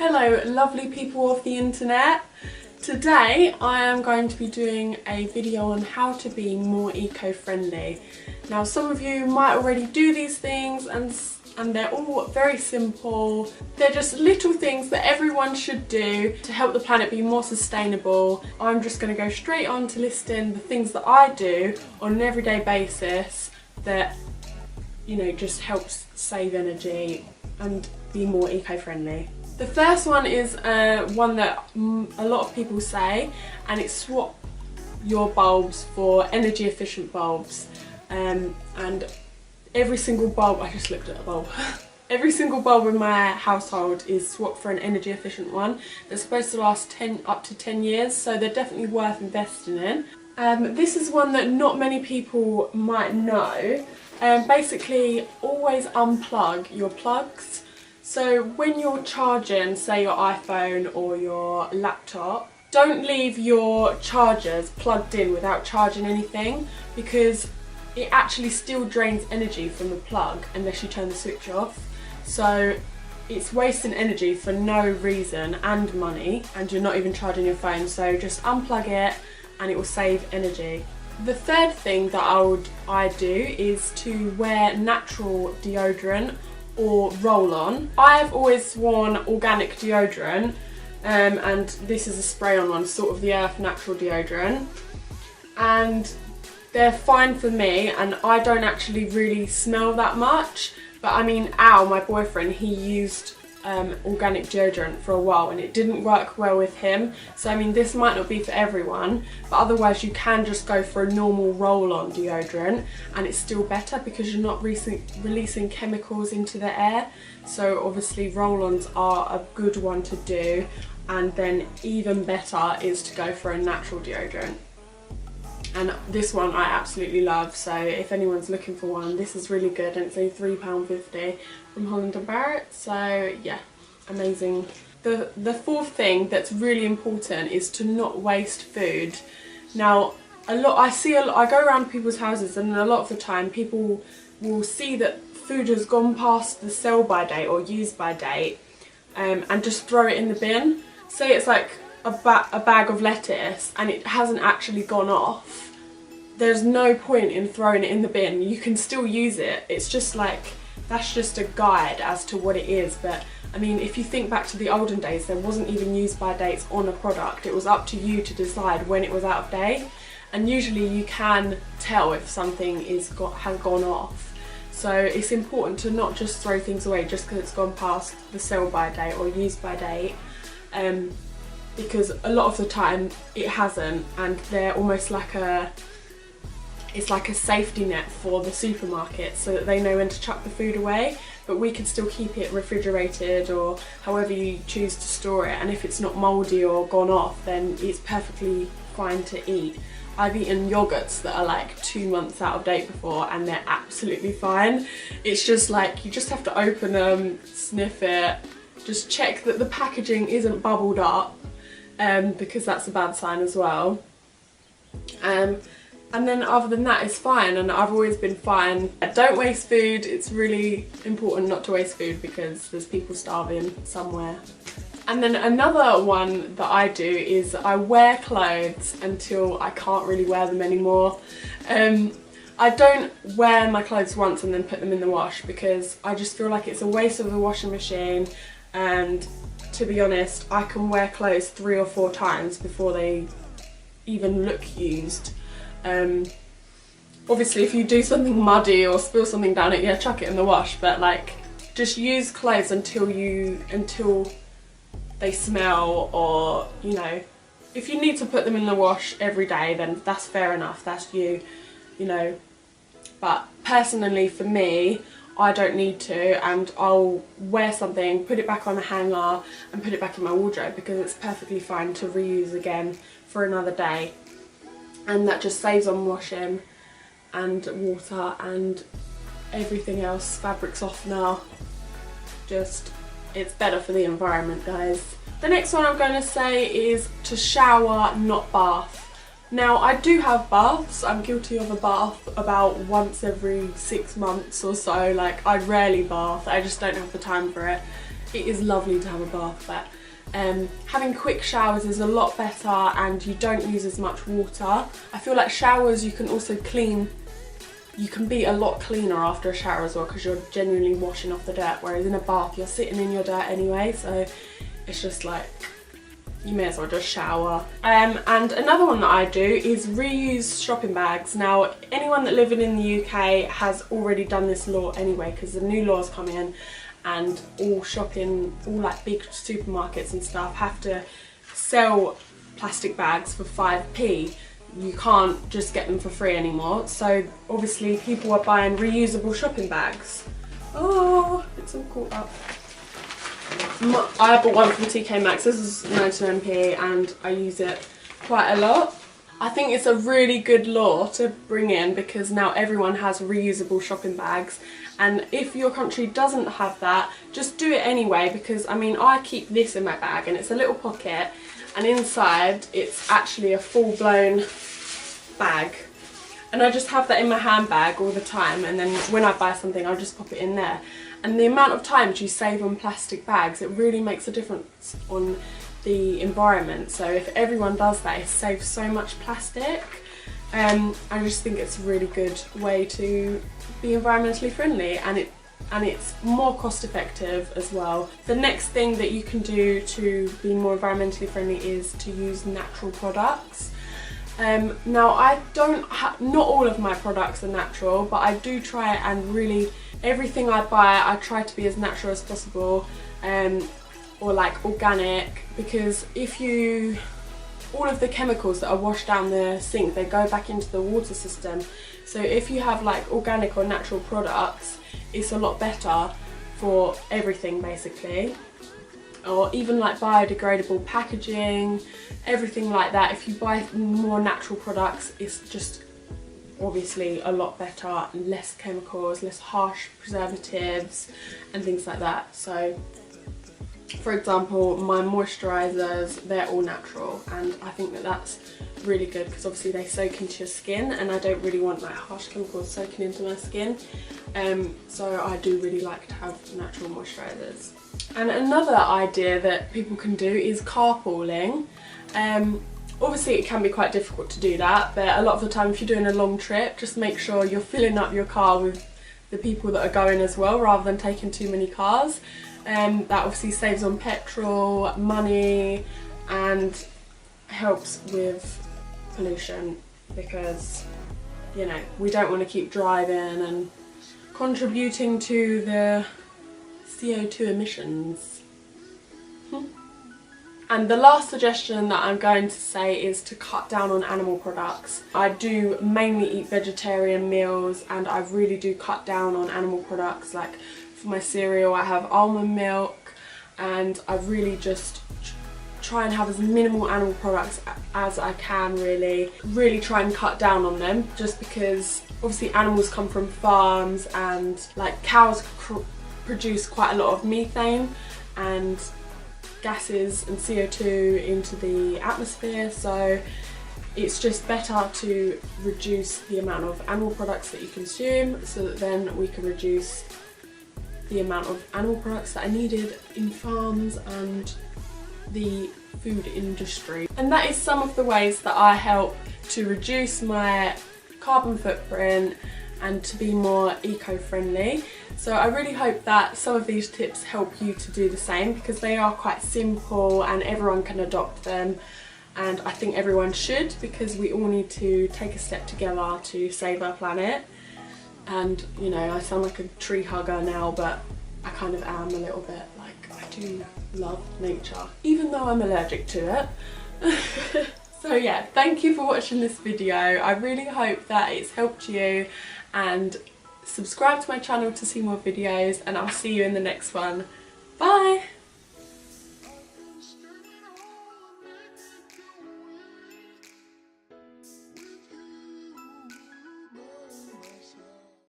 Hello lovely people of the internet. Today I am going to be doing a video on how to be more eco-friendly. Now some of you might already do these things and they're all very simple. They're just little things that everyone should do to help the planet be more sustainable. I'm just going to go straight on to listing the things that I do on an everyday basis that, you know, just helps save energy and be more eco-friendly. The first one is one that a lot of people say, and it's swap your bulbs for energy efficient bulbs. And every single bulb, I just looked at a bulb. Every single bulb in my household is swapped for an energy efficient one. They're supposed to last up to 10 years, so they're definitely worth investing in. This is one that not many people might know. Basically, always unplug your plugs. So when you're charging, say your iPhone or your laptop, don't leave your chargers plugged in without charging anything, because it actually still drains energy from the plug unless you turn the switch off. So it's wasting energy for no reason and money, and you're not even charging your phone. So just unplug it and it will save energy. The third thing that I do is to wear natural deodorant or roll-on. I've always worn organic deodorant, and this is a spray-on one, sort of the Earth natural deodorant, and they're fine for me, and I don't actually really smell that much. But I mean, Al, my boyfriend, he used organic deodorant for a while and it didn't work well with him. So I mean, this might not be for everyone, but otherwise you can just go for a normal roll-on deodorant and it's still better because you're not releasing chemicals into the air. So obviously roll-ons are a good one to do, and then even better is to go for a natural deodorant. And this one I absolutely love, so if anyone's looking for one, this is really good, and it's only £3.50 from Holland & Barrett, so yeah, amazing. The fourth thing that's really important is to not waste food. Now, I go around people's houses, and a lot of the time people will see that food has gone past the sell by date or use by date, and just throw it in the bin. Say it's like a bag of lettuce and it hasn't actually gone off, there's no point in throwing it in the bin. You can still use it. It's just like, that's just a guide as to what it is. But I mean, if you think back to the olden days, there wasn't even use by dates on a product. It was up to you to decide when it was out of date, and usually you can tell if something has gone off. So it's important to not just throw things away just because it's gone past the sell by date or use by date. Because a lot of the time it hasn't, and they're almost like it's like a safety net for the supermarket, so that they know when to chuck the food away, but we can still keep it refrigerated or however you choose to store it, and if it's not mouldy or gone off, then it's perfectly fine to eat. I've eaten yogurts that are like 2 months out of date before, and they're absolutely fine. It's just like, you just have to open them, sniff it, just check that the packaging isn't bubbled up, because that's a bad sign as well. And then other than that, it's fine, and I've always been fine. Don't waste food. It's really important not to waste food because there's people starving somewhere. And then another one that I do is I wear clothes until I can't really wear them anymore. I don't wear my clothes once and then put them in the wash, because I just feel like it's a waste of the washing machine, and to be honest, I can wear clothes 3 or 4 times before they even look used. Obviously if you do something muddy or spill something down it, yeah, chuck it in the wash, but like, just use clothes until they smell, or, you know, if you need to put them in the wash every day, then that's fair enough, that's you know. But personally for me, I don't need to, and I'll wear something, put it back on a hanger and put it back in my wardrobe, because it's perfectly fine to reuse again for another day. And that just saves on washing and water and everything else, fabric softener. Just, it's better for the environment, guys. The next one I'm going to say is to shower, not bath. Now, I do have baths. I'm guilty of a bath about once every 6 months or so. Like, I rarely bath. I just don't have the time for it. it is lovely to have a bath, but having quick showers is a lot better and you don't use as much water. I feel like showers you can also clean, you can be a lot cleaner after a shower as well because you're genuinely washing off the dirt, whereas in a bath you're sitting in your dirt anyway, so it's just like, you may as well just shower. And another one that I do is reuse shopping bags. Now, anyone that living in the UK has already done this law anyway, because the new laws come in and all like big supermarkets and stuff have to sell plastic bags for 5p. You can't just get them for free anymore. So obviously people are buying reusable shopping bags. Oh, it's all caught up. I bought one from TK Maxx. This is 99p and I use it quite a lot. I think it's a really good law to bring in because now everyone has reusable shopping bags, and if your country doesn't have that, just do it anyway, because I mean, I keep this in my bag and it's a little pocket and inside it's actually a full-blown bag, and I just have that in my handbag all the time, and then when I buy something I'll just pop it in there. And the amount of times you save on plastic bags, it really makes a difference on the environment. So if everyone does that, it saves so much plastic. I just think it's a really good way to be environmentally friendly, and it's more cost effective as well. The next thing that you can do to be more environmentally friendly is to use natural products. Now not all of my products are natural, but I do try and really, everything I buy I try to be as natural as possible, or like organic, because all of the chemicals that are washed down the sink, they go back into the water system. So if you have like organic or natural products, it's a lot better for everything basically. Or even like biodegradable packaging, everything like that. If you buy more natural products, it's just obviously a lot better, less chemicals, less harsh preservatives and things like that. So for example, my moisturisers, they're all natural, and I think that that's really good because obviously they soak into your skin, and I don't really want like harsh chemicals soaking into my skin, so I do really like to have natural moisturisers. And another idea that people can do is carpooling. Obviously it can be quite difficult to do that, but a lot of the time if you're doing a long trip, just make sure you're filling up your car with the people that are going as well, rather than taking too many cars. That obviously saves on petrol, money, and helps with pollution, because, you know, we don't want to keep driving and contributing to the CO2 emissions. And the last suggestion that I'm going to say is to cut down on animal products. I do mainly eat vegetarian meals, and I really do cut down on animal products. Like for my cereal I have almond milk, and I really just try and have as minimal animal products as I can, really try and cut down on them, just because obviously animals come from farms, and like cows produce quite a lot of methane and gases and CO2 into the atmosphere, so it's just better to reduce the amount of animal products that you consume, so that then we can reduce the amount of animal products that are needed in farms and the food industry. And that is some of the ways that I help to reduce my carbon footprint and to be more eco-friendly. So I really hope that some of these tips help you to do the same, because they are quite simple and everyone can adopt them, and I think everyone should, because we all need to take a step together to save our planet. And you know, I sound like a tree hugger now, but I kind of am a little bit. Like, I do love nature, even though I'm allergic to it. So yeah, thank you for watching this video. I really hope that it's helped you, and subscribe to my channel to see more videos, and I'll see you in the next one. Bye!